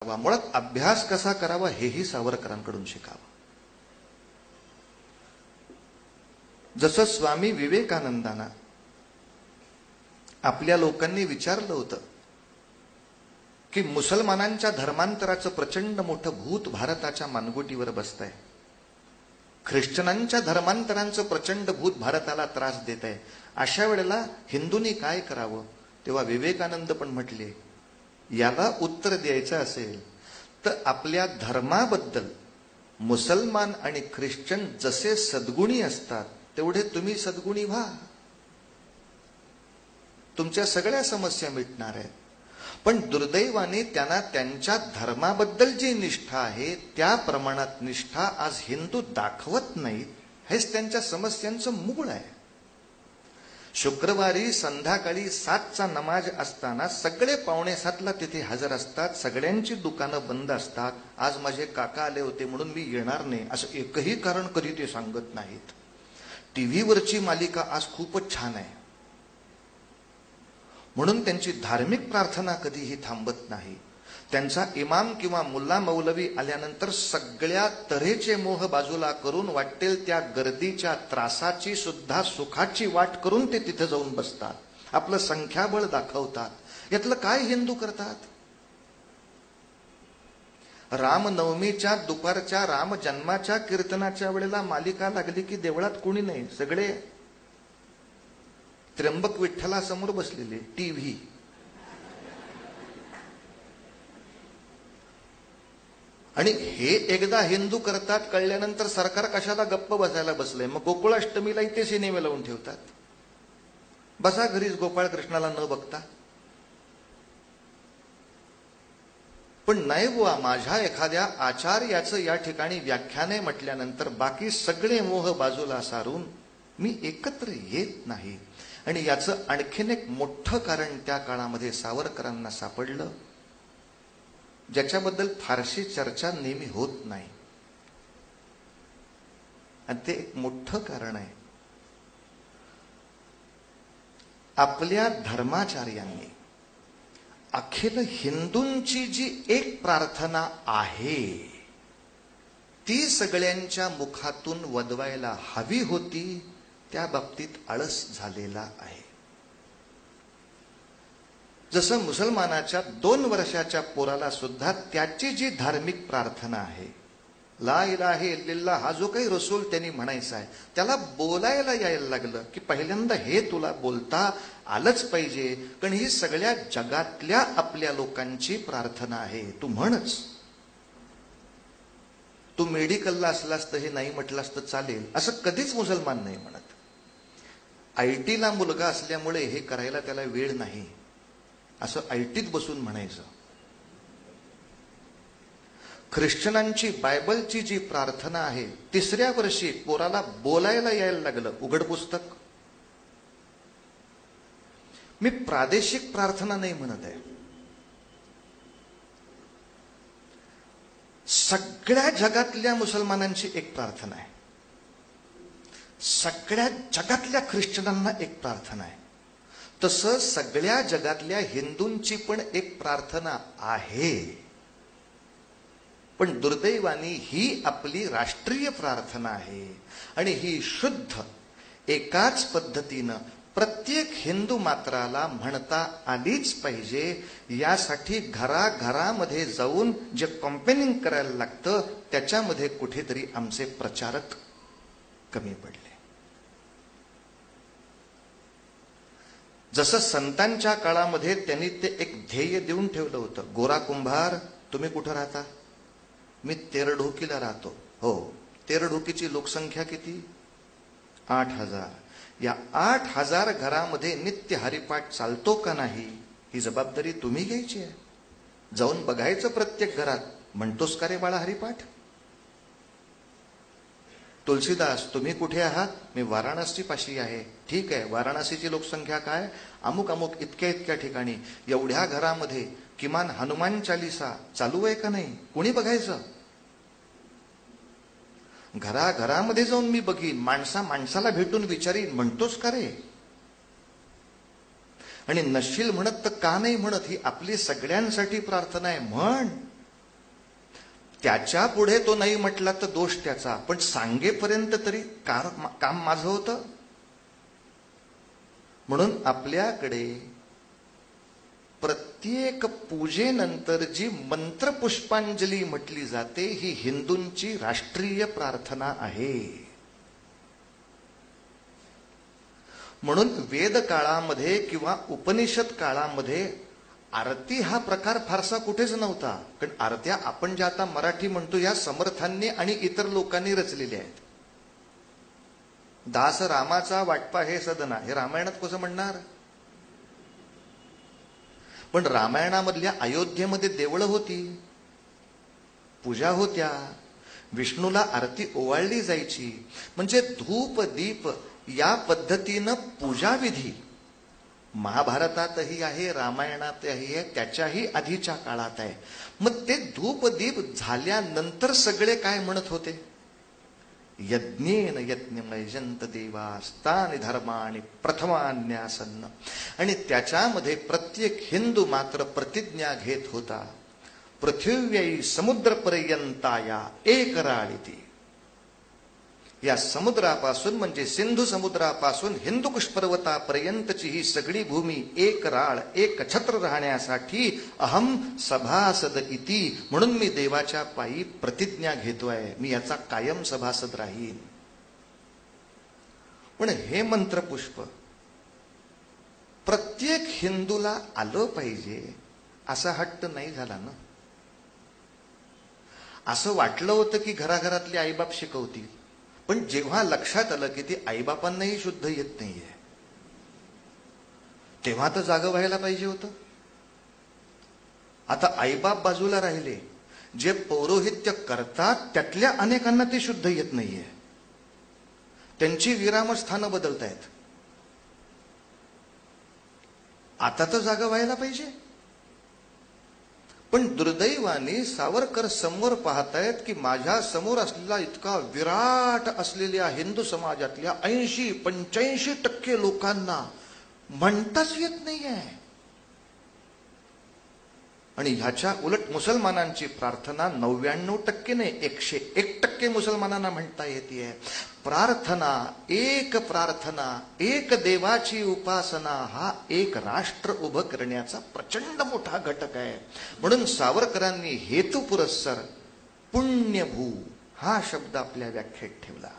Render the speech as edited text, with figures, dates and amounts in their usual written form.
मुळात अभ्यास कसा करावा हेही सावरकरांकडून शिकावं. जसं स्वामी विवेकानंदांना आपल्या लोकांनी विचारलं होतं की मुसलमानांच्या धर्मांतराचं प्रचंड मोठं भूत भारताच्या मानगुटीवर बसतंय, ख्रिश्चनांच्या धर्मांतरांचं प्रचंड भूत भारताला त्रास देत आहे, अशा वेळेला हिंदूंनी काय करावं. तेव्हा विवेकानंद पण म्हटले, याला उत्तर द्यायचं असेल तर आपल्या धर्माबद्दल मुसलमान आणि ख्रिश्चन जसे सद्गुणी असतात तेवढे तुम्ही सद्गुणी व्हा, तुमच्या सगळ्या समस्या मिटणार आहेत. पण दुर्दैवाने त्यांना त्यांच्या धर्माबद्दल जी निष्ठा आहे त्या प्रमाणात निष्ठा आज हिंदू दाखवत नाहीत. हेच त्यांच्या समस्यांचं मूळ आहे. शुक्रवारी संध्याकाळी 7चा नमाज असताना सगळे 6:45ला तिथे हजर असतात, सगळ्यांची दुकानं बंद असतात. आज माझे काका आले होते म्हणून मी येणार नाही असं एकही कारण कधी ते सांगत नाहीत. टीव्हीवरची मालिका आज खूपच छान आहे म्हणून त्यांची धार्मिक प्रार्थना कधीही थांबत नाही. त्यांचा इमाम किंवा मुल्ला मौलवी आल्यानंतर सगळ्या तऱ्हेचे मोह बाजूला करून वाटेल त्या गर्दीच्या त्रासाची सुद्धा सुखाची वाट करून ते तिथे जाऊन बसतात, आपलं संख्याबळ दाखवतात. यातलं काय हिंदू करतात. रामनवमीच्या दुपारच्या राम जन्माच्या कीर्तनाच्या वेळेला मालिका लागली की देवळात कोणी नाही, सगळे त्र्यंबक विठ्ठलासमोर बसलेले. टीव्ही आणि हे एकदा हिंदू करतात कळल्यानंतर सरकार कशाला गप्प बसायला बसलंय. मग गोकुळाष्टमीला इथे सिनेमे लावून ठेवतात. बसा घरीच गोपाळ कृष्णाला न बघता. पण नाही बुवा, माझ्या एखाद्या आचार्याचं या ठिकाणी व्याख्याने म्हटल्यानंतर बाकी सगळे मोह बाजूला सारून मी एकत्र येत नाही. आणि याचं आणखीन एक मोठं कारण त्या काळामध्ये सावरकरांना सापडलं, ज्याच्याबद्दल फारशी चर्चा नेहमी होत नाही. आणि ते एक मोठं कारण आहे. आपल्या धर्माचार्यांनी अखिल हिंदूंची जी एक प्रार्थना आहे ती सगळ्यांच्या मुखातून वदवायला हवी होती, त्या बाबतीत आळस झालेला आहे. जसं मुसलमानाच्या 2 वर्षाच्या पोराला सुद्धा त्याची जी धार्मिक प्रार्थना आहे, ला इलाहा इल्लल्लाह, हा जो काही रसूल त्यांनी म्हणायचा आहे, त्याला बोलायला यायला लागलं की पहिल्यांदा हे तुला बोलता आलंच पाहिजे, कारण ही सगळ्या जगातल्या आपल्या लोकांची प्रार्थना आहे, तू म्हणच. तू मेडिकलला असलास तर हे नाही म्हटलास तर चालेल असं कधीच मुसलमान नाही म्हणत. आयटीला मुलगा असल्यामुळे हे करायला त्याला वेळ नाही असं आयटीत बसून म्हणायचं. ख्रिश्चनांची बायबलची जी प्रार्थना आहे, 3ऱ्या वर्षी पोराला बोलायला यायला लागलं, उघड पुस्तक. मी प्रादेशिक प्रार्थना नाही म्हणत आहे, सगळ्या जगातल्या मुसलमानांची एक प्रार्थना आहे, सगळ्या जगातल्या ख्रिश्चनांना एक प्रार्थना आहे. तसं सगळ्या जगातल्या हिंदूंची पण एक प्रार्थना आहे. पण दुर्दैवाने ही आपली राष्ट्रीय प्रार्थना आहे आणि ही शुद्ध एकाच पद्धतीनं प्रत्येक हिंदू मात्राला म्हणता आलीच पाहिजे. यासाठी घराघरामध्ये जाऊन जे कॉम्पेनिंग करायला लागतं त्याच्यामध्ये कुठेतरी आमचे प्रचारक कमी पडले. जसं संतांच्या काळामध्ये त्यांनी ते एक ध्येय देऊन ठेवलं होतं, गोरा कुंभार तुम्ही कुठं राहता, मी तेरढोकीला राहतो. हो, तेरढोकीची लोकसंख्या किती, 8,000. या 8,000 घरामध्ये नित्य हरिपाठ चालतो का नाही ही जबाबदारी तुम्ही घ्यायची आहे. जाऊन बघायचं प्रत्येक घरात, म्हणतोस का रे बाळा हरिपाठ. तुलसीदास तुम्ही कुठे आहात, मी वाराणसी पाशी आहे. ठीक आहे, वाराणसीची लोकसंख्या काय, अमुक अमुक इतक्या इतक्या ठिकाणी. एवढ्या घरामध्ये किमान हनुमान चालीसा चालू आहे का नाही, कुणी बघायचं. घराघरामध्ये जाऊन मी बघीन, माणसाला भेटून विचारीन, म्हणतोस का रे. आणि नशील म्हणत तर का नाही म्हणत, ही आपली सगळ्यांसाठी प्रार्थना आहे, म्हण. त्याच्या पुढे तो नाही म्हटला तर दोष त्याचा, पण सांगेपर्यंत तरी काम माझं होतं. म्हणून आपल्याकडे प्रत्येक पूजेनंतर जी मंत्रपुष्पांजली म्हटली जाते ही हिंदूंची राष्ट्रीय प्रार्थना आहे. म्हणून वेद काळामध्ये किंवा उपनिषद काळामध्ये आरती हा प्रकार फारसा कुठेच नव्हता. कारण आरत्या आपण ज्या आता मराठी म्हणतो या समर्थांनी आणि इतर लोकांनी रचलेल्या आहेत. दास रामाचा वाटपा हे सदना हे रामायणात कसं म्हणणार? पण रामायणामधल्या अयोध्येमध्ये देवळं होती, पूजा होत्या, विष्णूला आरती ओवाळली जायची. म्हणजे धूप दीप या पद्धतीनं पूजाविधी महाभारतातही आहे, रामायणातही आहे, त्याच्याही आधीच्या काळात आहे. मग ते धूप दीप झाल्यानंतर सगळे काय म्हणत होते? यज्ञेन यज्ञमयजंत देवास्तानि धर्माणि प्रथमान्यासन्न. आणि त्याच्यामध्ये प्रत्येक हिंदू मात्र प्रतिज्ञा घेत होता, पृथिव्यै समुद्रपर्यंताया एक राळीती. या समुद्रापासून म्हणजे सिंधू समुद्रापासून हिंदुकुश पर्वतापर्यंतची ही सगळी भूमी एक राळ एक छत्र राहण्यासाठी अहम सभासद इति, म्हणून मी देवाच्या पायी प्रतिज्ञा घेतोय, मी याचा कायम सभासद राहीन. पण हे मंत्रपुष्प प्रत्येक हिंदूला आलं पाहिजे असा हट्ट नाही झाला ना. असं वाटलं होतं की घराघरातले आईबाप शिकवतील, पण जेव्हा लक्षात आलं की ते आईबापांनाही शुद्ध येत नाहीये, तेव्हा तर जागं व्हायला पाहिजे होतं. आता आईबाप बाजूला राहिले, जे पौरोहित्य करतात त्यातल्या अनेकांना ते शुद्ध येत नाहीये, त्यांची विरामस्थानं बदलतायत. आता तर जागं व्हायला पाहिजे. पण दुर्दैवाने सावरकर समोर पाहतायत की माझ्या समोर असलेला इतका विराट असलेल्या हिंदू समाजातल्या 80-85% लोकांना म्हणताच येत नाहीये. आणि ह्याच्या उलट मुसलमानांची प्रार्थना 99% नाही 101% मुसलमानांना म्हणता येते. प्रार्थना, एक देवाची उपासना हा एक राष्ट्र उभं करण्याचा प्रचंड मोठा घटक आहे. म्हणून सावरकरांनी हेतू पुरस्सर पुण्यभू हा शब्द आपल्या व्याख्येत ठेवला.